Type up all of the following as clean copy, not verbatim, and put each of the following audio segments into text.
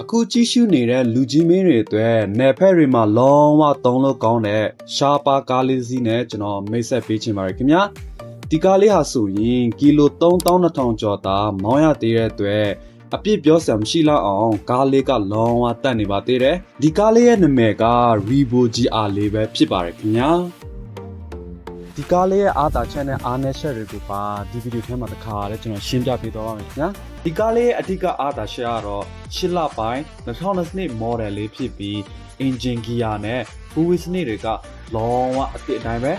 အခုကြည့်ရှုနေတဲ့လူကြီးမင်းတွေအတွက်နယ်ဖက်တွေမှာလုံးဝသုံးလို့ကောင်းတဲ့ရှားပါကားလေးစီးနဲ့ကျွန်တော်မိတ်ဆက်ပေးချင်ပါတယ်ခင်ဗျာဒီကားလေးဟာဆိုရင်ကီလို3200ကျော်သာမောင်းရသေးတဲ့အတွက်အပြစ်ပြောစရာမရှိတော့အောင်ကားလေးကလုံးဝတတ်နေပါသေးတယ်ဒီကားလေးရဲ့နာမည်က Revo GR လေးပဲဖြစ်ပါတယ်ခင်ဗျာဒီကားလေးရဲ့အားသာချက်နဲ့အားနည်းချက်တွေကိုပါဒီဗီဒီယိုထဲမှာတစ်ခါတည်းကျွန်တော်ရှင်းပြပေးသွားပါမယ်ခင်ဗျာဒီကားလေးရဲ့အဓိကအားသာချက်ကတော့8လပိုင်း2020 model လေးဖြစ်ပြီး engine gear နဲ့ fuel စနစ်တွေကလုံးဝအသစ်အတိုင်းပဲ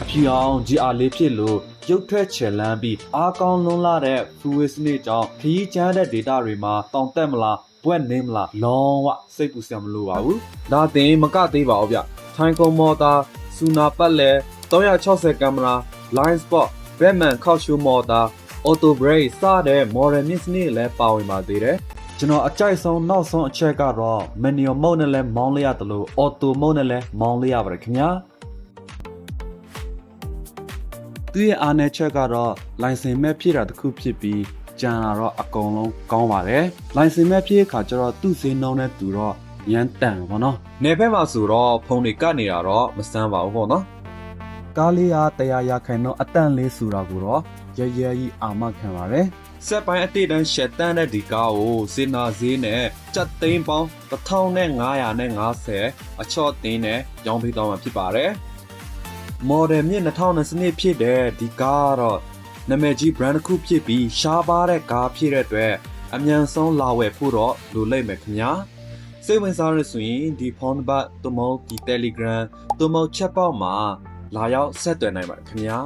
အဖြူအောင် GR လေးဖြစ်လို့ရုပ်ထွက်ချေလန်းပြီးအားကောင်းလွန်းလာတဲ့ fuel စနစ်ကြောင့်ခရီးကျန်းတဲ့ data တွေမှာတောင်တက်မလားဘွက်နေမလားလုံးဝစိတ်ပူစရာမလိုပါဘူးဒါတင်မကသေးပါဘူးဗျထိုင်ကွန်မော်တာစူနာပတ်လဲ360ကင်မရာ line spot Batman ခောက်ရှိုးမော်တာ auto brake စတဲ့ model မြင့်စနစ်လည်းပါဝင်ပါသေးတယ်ကျွန်တော်အကြိုက်ဆုံးနောက်ဆုံးအချက်ကတော့ manual mode နဲ့လည်းမောင်းလိုက်ရတယ်လို့ auto mode နဲ့လည်းမောင်းလိုက်ရပါတယ်ခင်ဗျာသူရဲ့အားနည်းချက်ကတော့ license မဲ့ဖြစ်တာတစ်ခုဖြစ်ပြီးကြံလာတော့အကုန်လုံးကောင်းပါတယ် license မဲ့ဖြစ်တဲ့အခါကျတော့သူ့စင်းနှုံးနဲ့သူတော့ရမ်းတန်ပါတော့နေဘက်မှာဆိုတော့ဖုန်းတွေကတ်နေတာတော့မစမ်းပါဘူးပေါ့နော်ကားလေးက100ရာခိုင်နှုန်းအတန့်လေးဆိုတာကိုတော့ရရကြီးအာမခံပါတယ်စက်ပိုင်းအတိတ်တန်းရှက်တန်းတဲ့ဒီကားကိုစေနာဈေးနဲ့ကြက်သိန်းပေါင်း1550အချော့သိန်းနဲ့ရောင်းပေးတော့မှာဖြစ်ပါတယ်မော်ဒယ်မြင့်2020ဖြစ်တဲ့ဒီကားကတော့နာမည်ကြီး brand တစ်ခုဖြစ်ပြီးရှားပါတဲ့ကားဖြစ်တဲ့အတွက်အမြန်ဆုံးလာဝယ်ဖို့တော့လိုလိမ့်မယ်ခင်ဗျာစိတ်ဝင်စားရဆိုရင်ဒီဖုန်းနံပါတ်သို့မဟုတ်ဒီ Telegram သို့မဟုတ် chat box မှာလာရောက်ဆက်သွယ်နိုင်ပါတယ်ခင်ဗျာ